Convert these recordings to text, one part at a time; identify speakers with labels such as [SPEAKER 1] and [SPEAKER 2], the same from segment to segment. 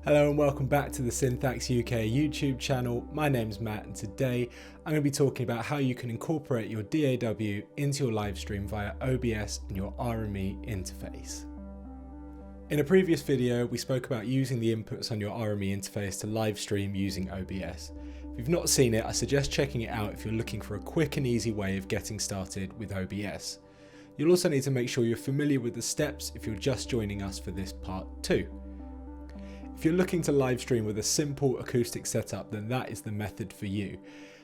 [SPEAKER 1] Hello and welcome back to the Syntax UK YouTube channel. My name's Matt and today I'm going to be talking about how you can incorporate your DAW into your live stream via OBS and your RME interface. In a previous video we spoke about using the inputs on your RME interface to live stream using OBS. If you've not seen it, I suggest checking it out if you're looking for a quick and easy way of getting started with OBS. You'll also need to make sure you're familiar with the steps if you're just joining us for this part 2. If you're looking to live stream with a simple acoustic setup, then that is the method for you.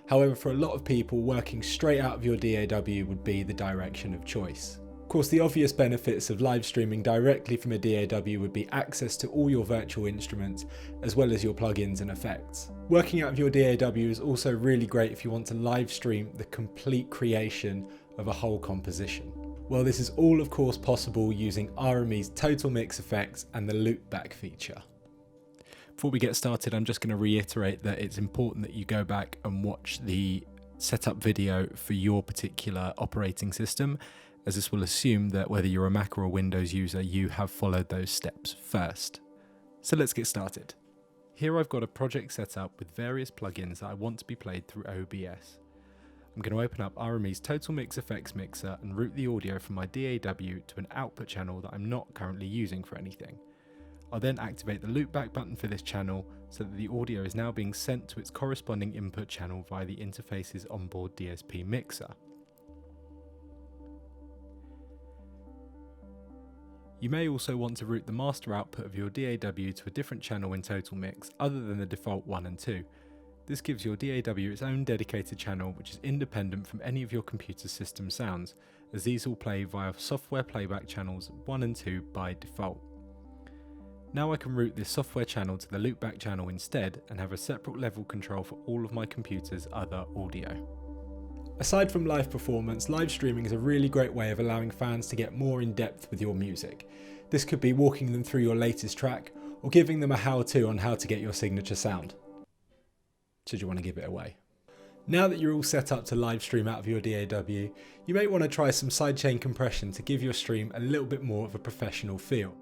[SPEAKER 1] However, for a lot of people, working straight out of your DAW would be the direction of choice. Of course, the obvious benefits of live streaming directly from a DAW would be access to all your virtual instruments, as well as your plugins and effects. Working out of your DAW is also really great if you want to live stream the complete creation of a whole composition. Well, this is all of course possible using RME's TotalMix FX and the loopback feature. Before we get started, I'm just going to reiterate that it's important that you go back and watch the setup video for your particular operating system, as this will assume that whether you're a Mac or a Windows user, you have followed those steps first. So let's get started. Here I've got a project set up with various plugins that I want to be played through OBS. I'm going to open up RME's TotalMix FX mixer and route the audio from my DAW to an output channel that I'm not currently using for anything. I'll then activate the loopback button for this channel so that the audio is now being sent to its corresponding input channel via the interface's onboard DSP mixer. You may also want to route the master output of your DAW to a different channel in TotalMix other than the default 1 and 2. This gives your DAW its own dedicated channel which is independent from any of your computer system sounds, as these will play via software playback channels 1 and 2 by default. Now I can route this software channel to the loopback channel instead and have a separate level control for all of my computer's other audio. Aside from live performance, live streaming is a really great way of allowing fans to get more in depth with your music. This could be walking them through your latest track or giving them a how-to on how to get your signature sound, should you want to give it away. Now that you're all set up to live stream out of your DAW, you may want to try some Sidechain Compression to give your stream a little bit more of a professional feel.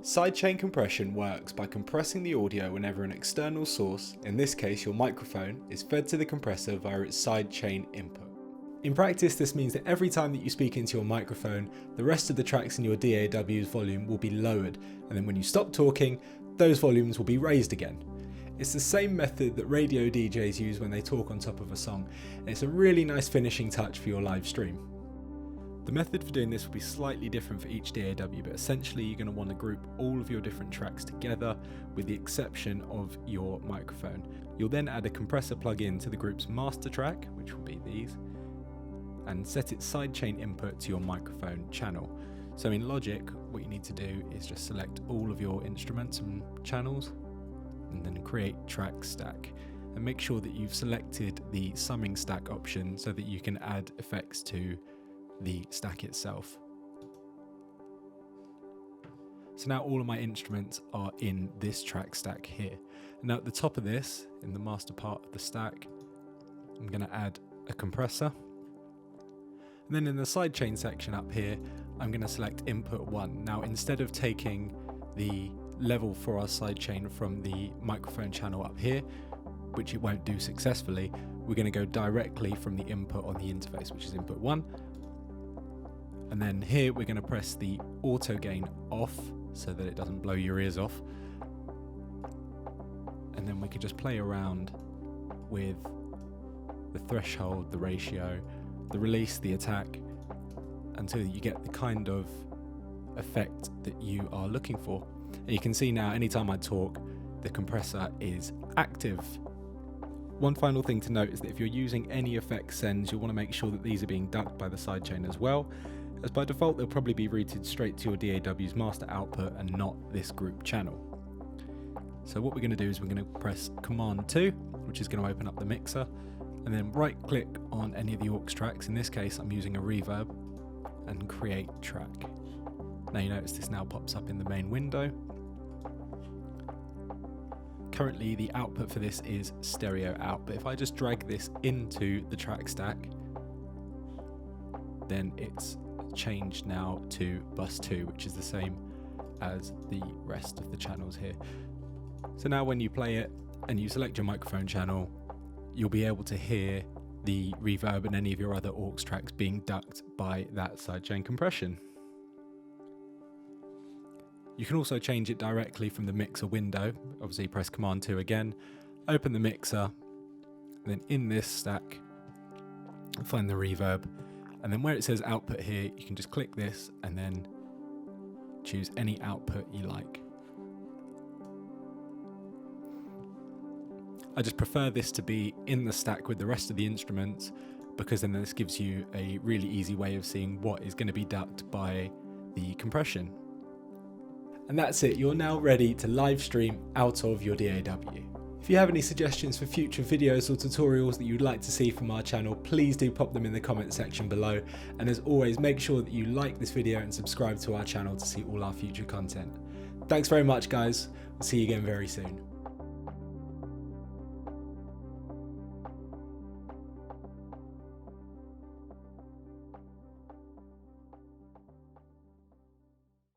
[SPEAKER 1] Sidechain compression works by compressing the audio whenever an external source, in this case your microphone, is fed to the compressor via its sidechain input. In practice, this means that every time that you speak into your microphone, the rest of the tracks in your DAW's volume will be lowered, and then when you stop talking, those volumes will be raised again. It's the same method that radio DJs use when they talk on top of a song, and it's a really nice finishing touch for your live stream. The method for doing this will be slightly different for each DAW, but essentially you're going to want to group all of your different tracks together with the exception of your microphone. You'll then add a compressor plugin to the group's master track, which will be these, and set its sidechain input to your microphone channel. So in Logic, what you need to do is just select all of your instruments and channels and then create track stack. And make sure that you've selected the summing stack option so that you can add effects to the stack itself. So now all of my instruments are in this track stack here. And now at the top of this, in the master part of the stack, I'm going to add a compressor. And then in the sidechain section up here, I'm going to select input 1. Now instead of taking the level for our sidechain from the microphone channel up here, which it won't do successfully, we're going to go directly from the input on the interface, which is input 1. And then here we're going to press the auto gain off so that it doesn't blow your ears off. And then we can just play around with the threshold, the ratio, the release, the attack, until you get the kind of effect that you are looking for. And you can see now anytime I talk, the compressor is active. One final thing to note is that if you're using any effect sends, you'll want to make sure that these are being ducked by the sidechain as well, as by default they'll probably be routed straight to your DAW's master output and not this group channel. So what we're going to do is we're going to press Command 2, which is going to open up the mixer, and then right click on any of the aux tracks. In this case I'm using a reverb, and create track. Now you notice this now pops up in the main window. Currently the output for this is stereo out, but if I just drag this into the track stack, then it's changed now to bus 2, which is the same as the rest of the channels here. So now when you play it and you select your microphone channel, you'll be able to hear the reverb and any of your other aux tracks being ducked by that sidechain compression. You can also change it directly from the mixer window. Obviously press Command 2 again, open the mixer, and then in this stack, find the reverb, and then where it says output here, you can just click this and then choose any output you like. I just prefer this to be in the stack with the rest of the instruments, because then this gives you a really easy way of seeing what is going to be ducked by the compression. And that's it, you're now ready to live stream out of your DAW. If you have any suggestions for future videos or tutorials that you'd like to see from our channel, please do pop them in the comment section below. And as always, make sure that you like this video and subscribe to our channel to see all our future content. Thanks very much, guys. We'll see you again very soon.